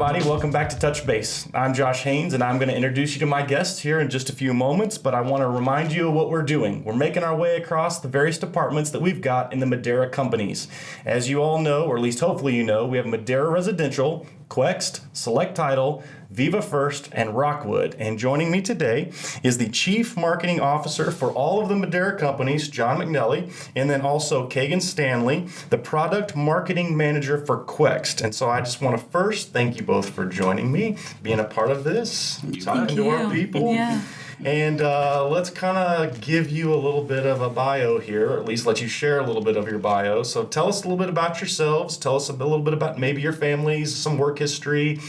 everybody. Welcome back to Touch Base. I'm Josh Haynes, and I'm going to introduce you to my guests here in just a few moments, but I want to remind you of what we're doing. We're making our way across the various departments that we've got in the Madera companies. As you all know, or at least hopefully you know, we have Madera Residential, Quext, Select Title, Viva First, and Rockwood. And joining me today is the Chief Marketing Officer for all of the Madera companies, John McNelly, and then also Caghan Standlee, the Product Marketing Manager for Quext. And so I just want to first thank you both for joining me, being a part of this, talking to our people. Yeah. And let's kind of give you a little bit of a bio here, or at least let you share a little bit of your bio. So tell us a little bit about yourselves. Tell us a little bit about maybe your families, some work history,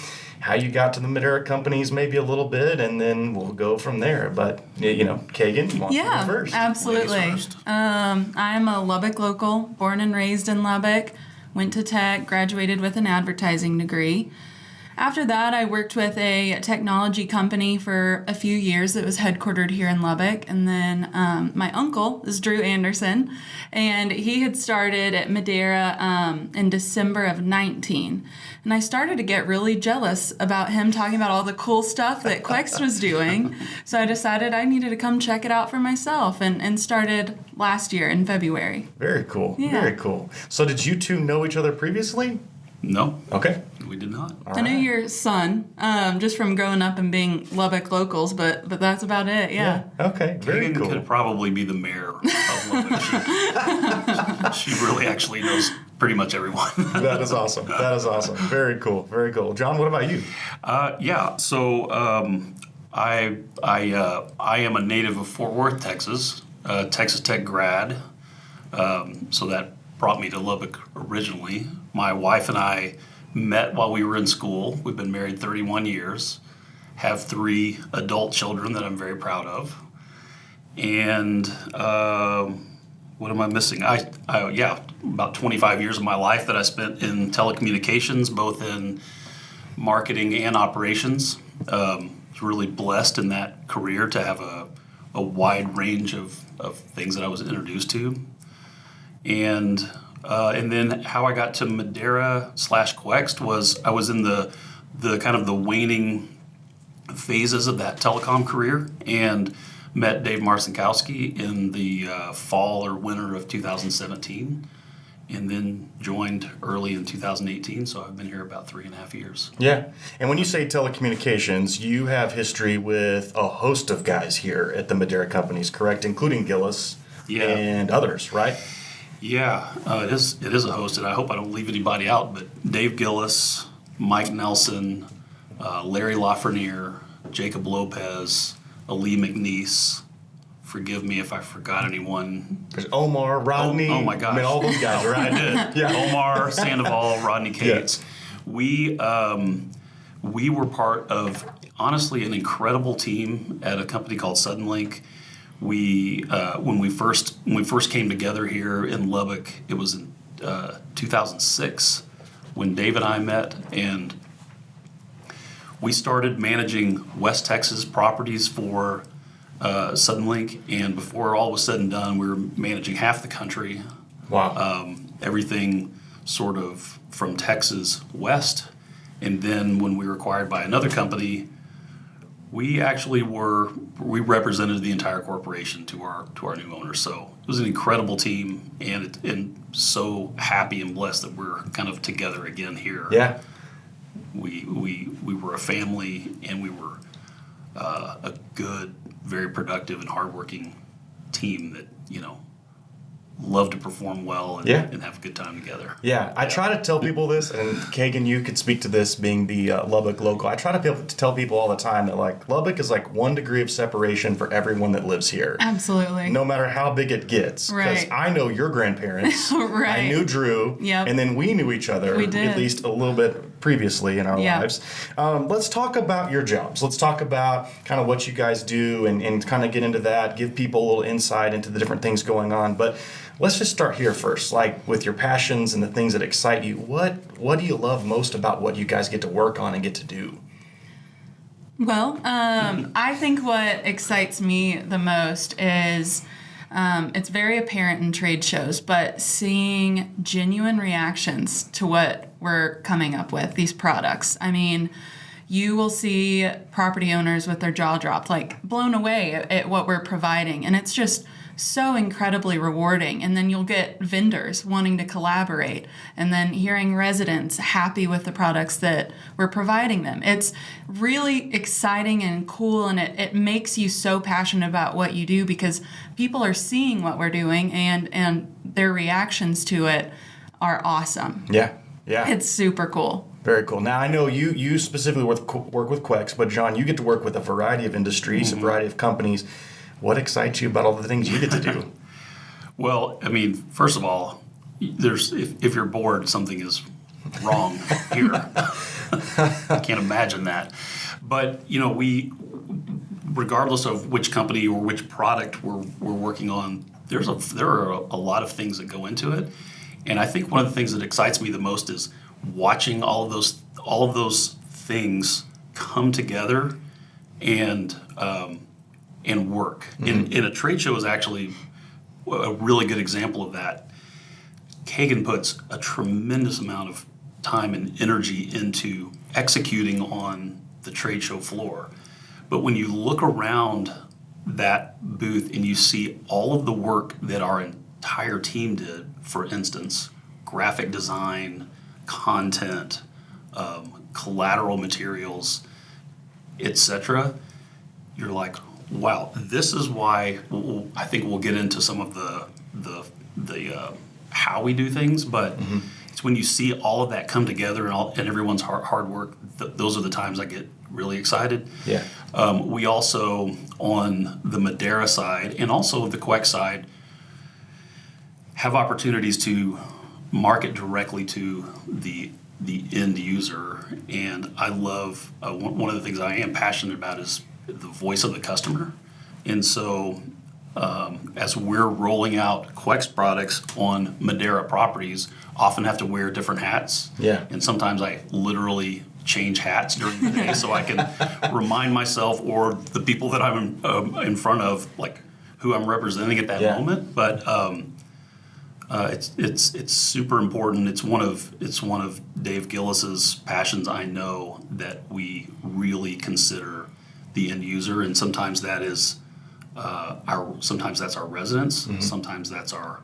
how you got to the Madera companies, maybe a little bit, and then we'll go from there. But, you know, Caghan, you want to go first? Absolutely. I'm a Lubbock local, born and raised in Lubbock, went to tech, graduated with an advertising degree. After that, I worked with a technology company for a few years that was headquartered here in Lubbock. And then my uncle is Drew Anderson, and he had started at Madera in December of 19. And I started to get really jealous about him talking about all the cool stuff that Quext was doing. So I decided I needed to come check it out for myself and started last year in February. Very cool. Yeah. Very cool. So did you two know each other previously? No. Okay. We did not. I knew your son, just from growing up and being Lubbock locals, but that's about it, yeah. Okay, very Caghan cool. could probably be the mayor of Lubbock. She really actually knows pretty much everyone. That is awesome. That is awesome. Very cool. Very cool. John, what about you? So I am a native of Fort Worth, Texas, Texas Tech grad. So that brought me to Lubbock originally. My wife and I met while we were in school. We've been married 31 years, have 3 adult children that I'm very proud of. And what am I missing? About 25 years of my life that I spent in telecommunications, both in marketing and operations. Was really blessed in that career to have a wide range of things that I was introduced to. And then how I got to Madera / Quext was I was in the kind of the waning phases of that telecom career and met Dave Marcinkowski in the fall or winter of 2017 and then joined early in 2018. So I've been here about 3.5 years. Yeah. And when you say telecommunications, you have history with a host of guys here at the Madera companies, correct? Including Gillis and others, right? Yeah, it is a host, and I hope I don't leave anybody out, but Dave Gillis, Mike Nelson, Larry Lafreniere, Jacob Lopez, Ali McNeese. Forgive me if I forgot anyone. There's Omar, Rodney. Oh my gosh. I mean, all those guys, right? I did. Yeah. Omar, Sandoval, Rodney Cates. Yeah. We were part of, honestly, an incredible team at a company called Suddenlink. We when we first came together here in Lubbock, it was in 2006 when Dave and I met, and we started managing West Texas properties for Suddenlink. And before all was said and done, we were managing half the country. Wow. Everything sort of from Texas west, and then when we were acquired by another company, we represented the entire corporation to our new owners. So it was an incredible team, and so happy and blessed that we're kind of together again here. Yeah. We were a family, and we were a good, very productive and hardworking team that love to perform well and have a good time together. Yeah, I try to tell people this, and Caghan, you could speak to this being the Lubbock local. I try to tell people all the time that Lubbock is like 1 degree of separation for everyone that lives here. Absolutely. No matter how big it gets. Because I know your grandparents. Right. I knew Drew. Yep. And then we knew each other We did. at least a little bit previously in our lives. Let's talk about your jobs. Let's talk about kind of what you guys do and kind of get into that, give people a little insight into the different things going on. But let's just start here first, like with your passions and the things that excite you. What do you love most about what you guys get to work on and get to do? Well, I think what excites me the most is it's very apparent in trade shows, but seeing genuine reactions to what we're coming up with, these products. I mean, you will see property owners with their jaw dropped, like blown away at what we're providing. And it's just so incredibly rewarding. And then you'll get vendors wanting to collaborate, and then hearing residents happy with the products that we're providing them. It's really exciting and cool, and it makes you so passionate about what you do because people are seeing what we're doing, and their reactions to it are awesome. Yeah. It's super cool. Very cool. Now, I know you specifically work with Quext, but John, you get to work with a variety of industries, a variety of companies. What excites you about all the things you get to do? Well, I mean, first of all, if you're bored, something is wrong here. I can't imagine that. But, regardless of which company or which product we're working on, there are a lot of things that go into it. And I think one of the things that excites me the most is watching all of those things come together and work. Mm-hmm. In a trade show is actually a really good example of that. Caghan puts a tremendous amount of time and energy into executing on the trade show floor. But when you look around that booth and you see all of the work that our entire team did, for instance, graphic design, content, collateral materials, etc., you're like, wow, this is why I think we'll get into some of the how we do things, but it's when you see all of that come together and everyone's hard work, those are the times I get really excited. Yeah. We also, on the Madera side and also the Quext side, have opportunities to market directly to the end user, and I love one of the things I am passionate about is the voice of the customer. And so as we're rolling out Quext products on Madera properties, often have to wear different hats. Yeah. And sometimes I literally change hats during the day so I can remind myself or the people that I'm in front of, like, who I'm representing at that moment. But it's super important. It's one of Dave Gillis's passions. I know that we really consider the end user, and sometimes that is sometimes that's our residents, sometimes that's our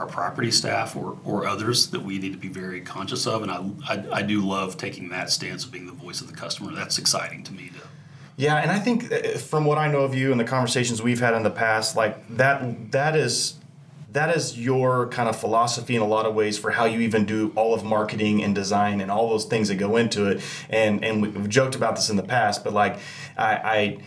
property staff or others that we need to be very conscious of. And I do love taking that stance of being the voice of the customer. That's exciting to me to. Yeah, and I think from what I know of you and the conversations we've had in the past, like that is your kind of philosophy in a lot of ways for how you even do all of marketing and design and all those things that go into it. And we've joked about this in the past, but like I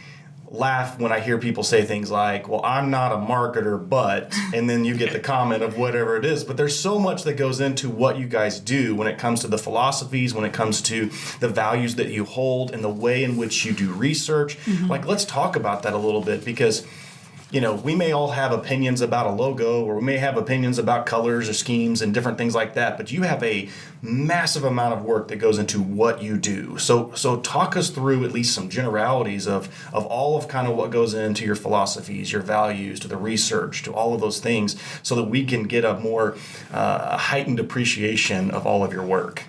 laugh when I hear people say things like, well, I'm not a marketer, but, and then you get the comment of whatever it is. But there's so much that goes into what you guys do when it comes to the philosophies, when it comes to the values that you hold and the way in which you do research. Like, let's talk about that a little bit, because we may all have opinions about a logo, or we may have opinions about colors or schemes and different things like that, but you have a massive amount of work that goes into what you do. So talk us through at least some generalities of all of kind of what goes into your philosophies, your values, to the research, to all of those things, so that we can get a more heightened appreciation of all of your work.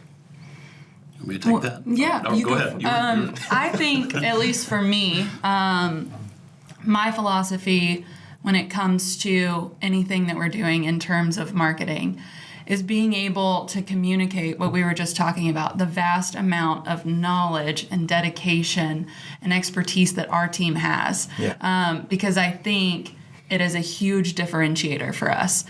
Want me to take that? Yeah, no, go ahead. I think, at least for me, my philosophy when it comes to anything that we're doing in terms of marketing is being able to communicate what we were just talking about, the vast amount of knowledge and dedication and expertise that our team has. Yeah. Because I think it is a huge differentiator for us.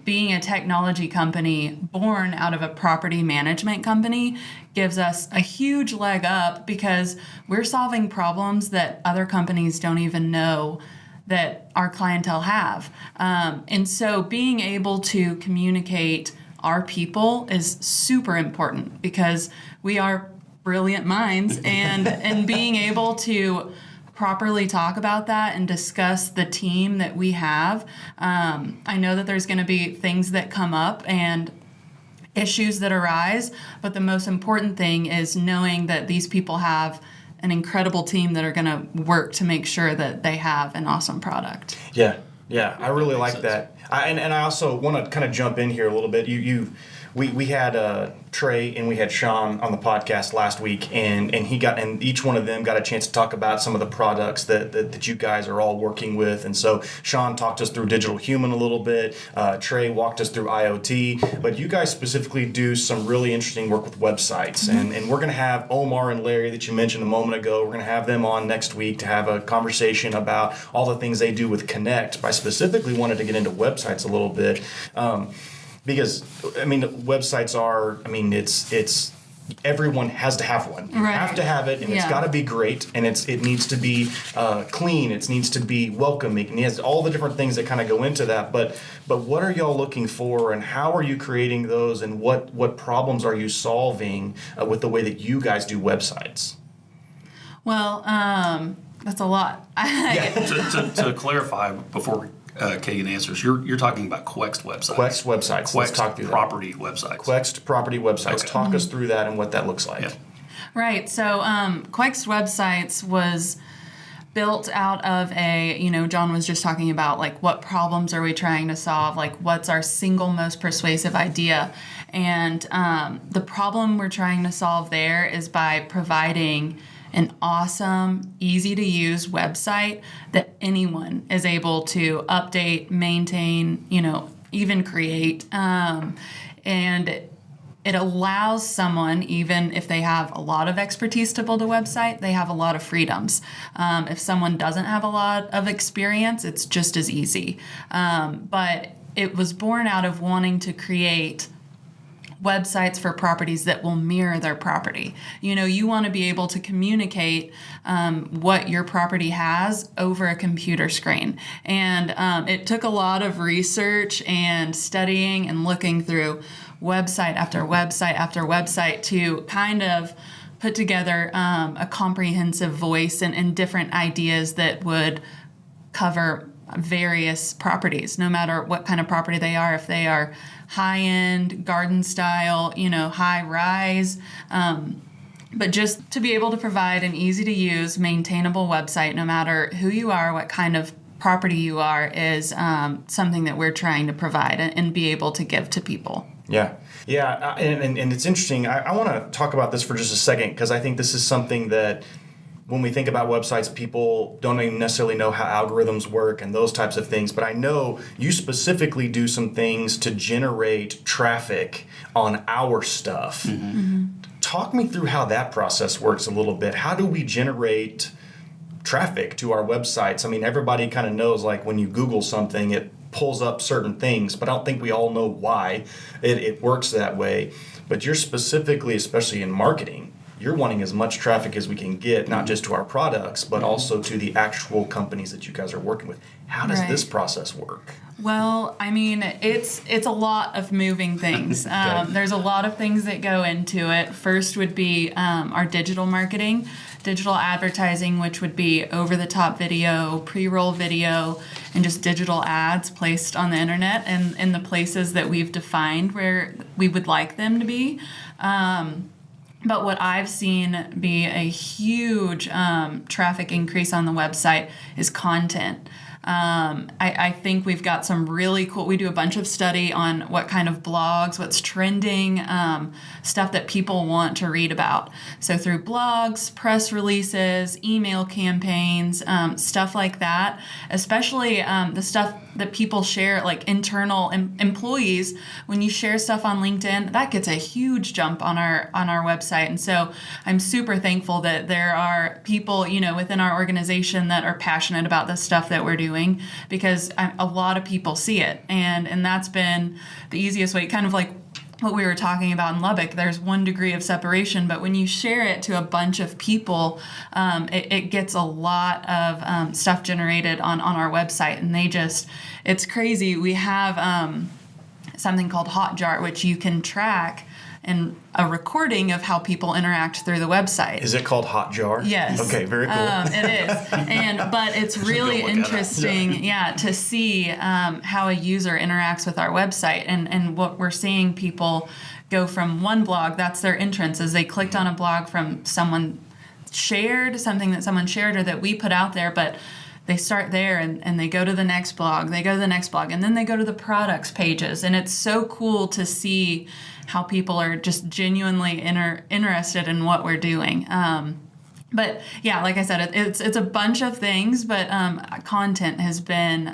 Being a technology company born out of a property management company gives us a huge leg up, because we're solving problems that other companies don't even know that our clientele have. And so being able to communicate our people is super important, because we are brilliant minds, and being able to properly talk about that and discuss the team that we have. I know that there's going to be things that come up and issues that arise, but the most important thing is knowing that these people have an incredible team that are going to work to make sure that they have an awesome product. Yeah, I really like that. And I also want to kind of jump in here a little bit. We had Trey and we had Sean on the podcast last week, and each one of them got a chance to talk about some of the products that you guys are all working with. And so Sean talked us through Digital Human a little bit. Trey walked us through IoT, but you guys specifically do some really interesting work with websites. And we're going to have Omar and Larry that you mentioned a moment ago. We're going to have them on next week to have a conversation about all the things they do with Connect. But I specifically wanted to get into websites a little bit. Because, I mean, websites are, I mean, it's everyone has to have one. You have to have it, and it's got to be great, and it needs to be clean. It needs to be welcoming, and it has all the different things that kind of go into that. But what are y'all looking for, and how are you creating those, and what problems are you solving with the way that you guys do websites? Well, that's a lot. To clarify before Caghan answers, you're talking about Quext websites. Quext websites. Let's talk through property websites. Quext property websites. Okay. Talk us through that and what that looks like. Yeah. Right. So Quext websites was built out of John was just talking about, like, what problems are we trying to solve? Like, what's our single most persuasive idea? And the problem we're trying to solve there is by providing an awesome, easy-to-use website that anyone is able to update, maintain, even create. And it allows someone, even if they have a lot of expertise to build a website, they have a lot of freedoms. If someone doesn't have a lot of experience, it's just as easy. But it was born out of wanting to create websites for properties that will mirror their property. You want to be able to communicate what your property has over a computer screen. And it took a lot of research and studying and looking through website after website after website to kind of put together a comprehensive voice and different ideas that would cover various properties, no matter what kind of property they are, if they are high-end, garden style, high-rise, but just to be able to provide an easy-to-use, maintainable website, no matter who you are, what kind of property you are, is something that we're trying to provide and be able to give to people. Yeah, and it's interesting. I want to talk about this for just a second, because I think this is something that when we think about websites, people don't even necessarily know how algorithms work and those types of things. But I know you specifically do some things to generate traffic on our stuff. Talk me through how that process works a little bit. How do we generate traffic to our websites? I mean, everybody kind of knows, like, when you Google something, it pulls up certain things, but I don't think we all know why it works that way. But you're specifically, especially in marketing, you're wanting as much traffic as we can get, not just to our products, but also to the actual companies that you guys are working with. How does this process work? Well, I mean, it's a lot of moving things. There's a lot of things that go into it. First would be our digital marketing, digital advertising, which would be over-the-top video, pre-roll video, and just digital ads placed on the internet and in the places that we've defined where we would like them to be. But what I've seen be a huge traffic increase on the website is content. I think we've got some really cool, we do a bunch of study on what kind of blogs, what's trending, stuff that people want to read about. So through blogs, press releases, email campaigns, stuff like that, especially the stuff that people share, like internal employees. When you share stuff on LinkedIn, that gets a huge jump on our website. And so I'm super thankful that there are people, within our organization that are passionate about the stuff that we're doing, because a lot of people see it. And that's been the easiest way, kind of like what we were talking about in Lubbock. There's 1 degree of separation, but when you share it to a bunch of people, it gets a lot of stuff generated on our website, and it's crazy. We have something called Hotjar, which you can track, and a recording of how people interact through the website. Is it called Hotjar? Yes. Okay, very cool. It is. But it's really interesting, to see how a user interacts with our website. And what we're seeing, people go from one blog, that's their entrance, as they clicked on a blog from something that someone shared or that we put out there, but they start there and they go to the next blog, they go to the next blog, and then they go to the products pages. And it's so cool to see how people are just genuinely interested in what we're doing. But yeah, like I said, it's a bunch of things, but content has been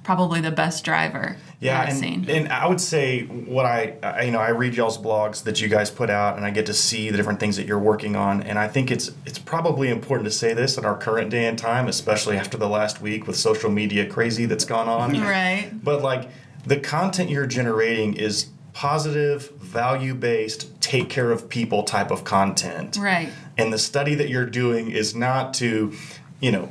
probably the best driver that I've seen. And I would say what I read y'all's blogs that you guys put out, and I get to see the different things that you're working on. And I think it's probably important to say this in our current day and time, especially after the last week with social media crazy that's gone on. Right. But like the content you're generating is positive, value-based, take care of people type of content. Right. And the study that you're doing is not to,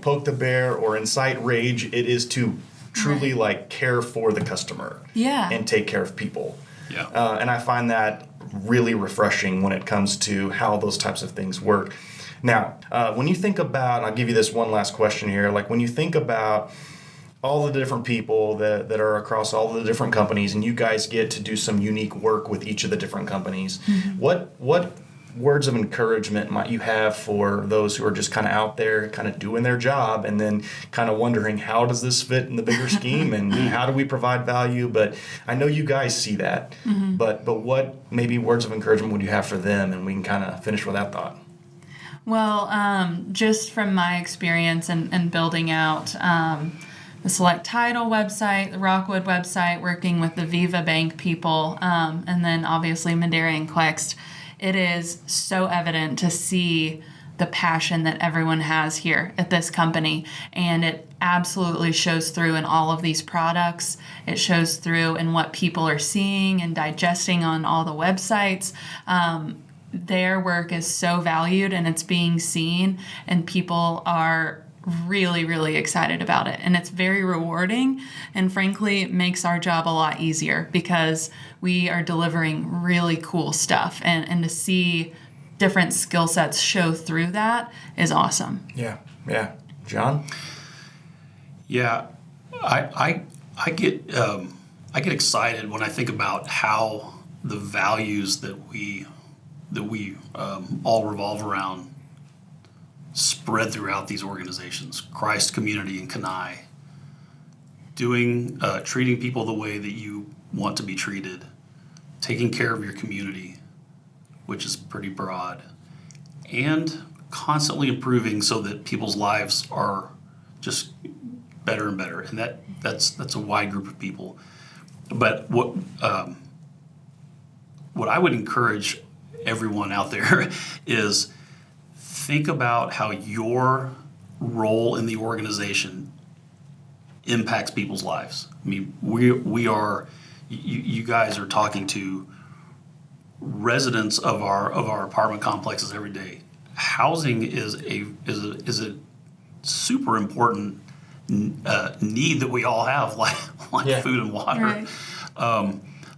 poke the bear or incite rage. It is to truly like care for the customer. Yeah. And take care of people. Yeah. And I find that really refreshing when it comes to how those types of things work. Now, when you think about, and I'll give you this one last question here, like when you think about all the different people that are across all the different companies, and you guys get to do some unique work with each of the different companies, what words of encouragement might you have for those who are just kind of out there kind of doing their job and then kind of wondering how does this fit in the bigger scheme and how do we provide value? But I know you guys see that, but what maybe words of encouragement would you have for them? And we can kind of finish with that thought. Well, just from my experience and building out the Select Title website, the Rockwood website, working with the Viva Bank people, and then obviously Madera and Quext, it is so evident to see the passion that everyone has here at this company. And it absolutely shows through in all of these products. It shows through in what people are seeing and digesting on all the websites. Their work is so valued and it's being seen, and people are really, really excited about it. And it's very rewarding, and frankly, it makes our job a lot easier because we are delivering really cool stuff. And to see different skill sets show through that is awesome. Yeah. John? Yeah, I get excited when I think about how the values that we all revolve around spread throughout these organizations. Christ, community, and Kenai. Treating people the way that you want to be treated, taking care of your community, which is pretty broad, and constantly improving so that people's lives are just better and better. And that's a wide group of people. But what I would encourage everyone out there is think about how your role in the organization impacts people's lives. I mean, you guys are talking to residents of our apartment complexes every day. Housing is a super important need that we all have, like food and water. Right.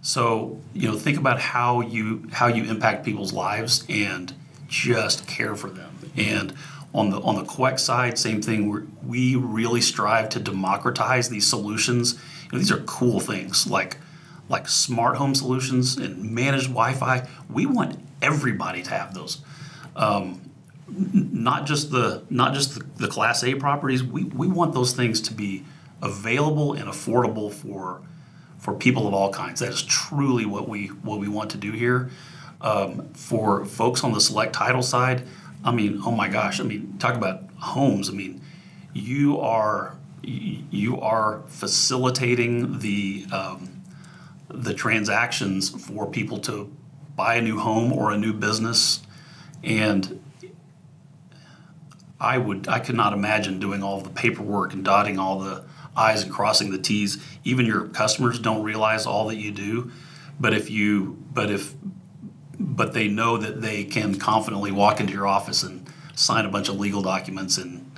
So think about how you impact people's lives and just care for them. And on the Quext side, same thing. We really strive to democratize these solutions. These are cool things like smart home solutions and managed Wi-Fi. We want everybody to have those. Not just the Class A properties. We want those things to be available and affordable for people of all kinds. That is truly what we want to do here. For folks on the Select Title side, I mean, oh my gosh! I mean, talk about homes. I mean, you are facilitating the transactions for people to buy a new home or a new business, and I could not imagine doing all of the paperwork and dotting all the I's and crossing the T's. Even your customers don't realize all that you do, but they know that they can confidently walk into your office and sign a bunch of legal documents and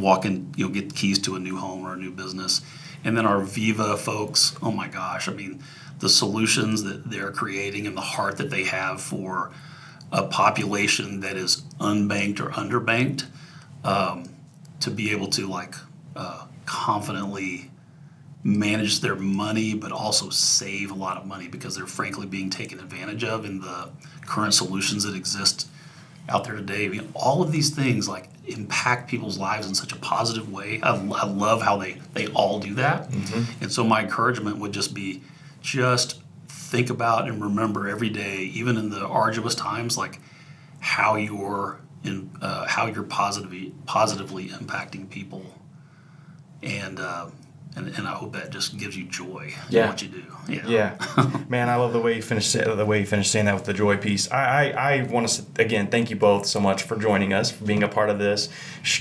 walk in, get keys to a new home or a new business. And then our Viva folks, oh my gosh, I mean, the solutions that they're creating and the heart that they have for a population that is unbanked or underbanked, to be able to confidently manage their money, but also save a lot of money because they're frankly being taken advantage of in the current solutions that exist out there today. I mean, all of these things like impact people's lives in such a positive way. I love how they all do that. And so my encouragement would just be, just think about and remember every day, even in the arduous times, like how you're positively impacting people, and I hope that just gives you joy in what you do. Yeah. Man, I love the way you finished saying that with the joy piece. I want to, again, thank you both so much for joining us, for being a part of this,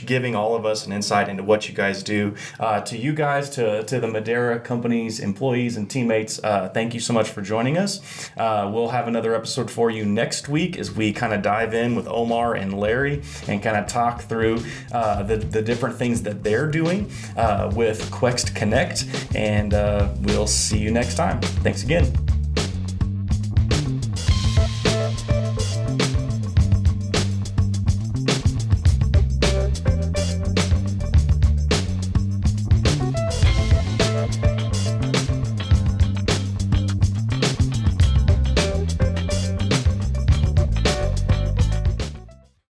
giving all of us an insight into what you guys do. To you guys, to the Madera company's employees and teammates, thank you so much for joining us. We'll have another episode for you next week as we kind of dive in with Omar and Larry and kind of talk through the different things that they're doing with Quext Connect, and we'll see you next time. Thanks again.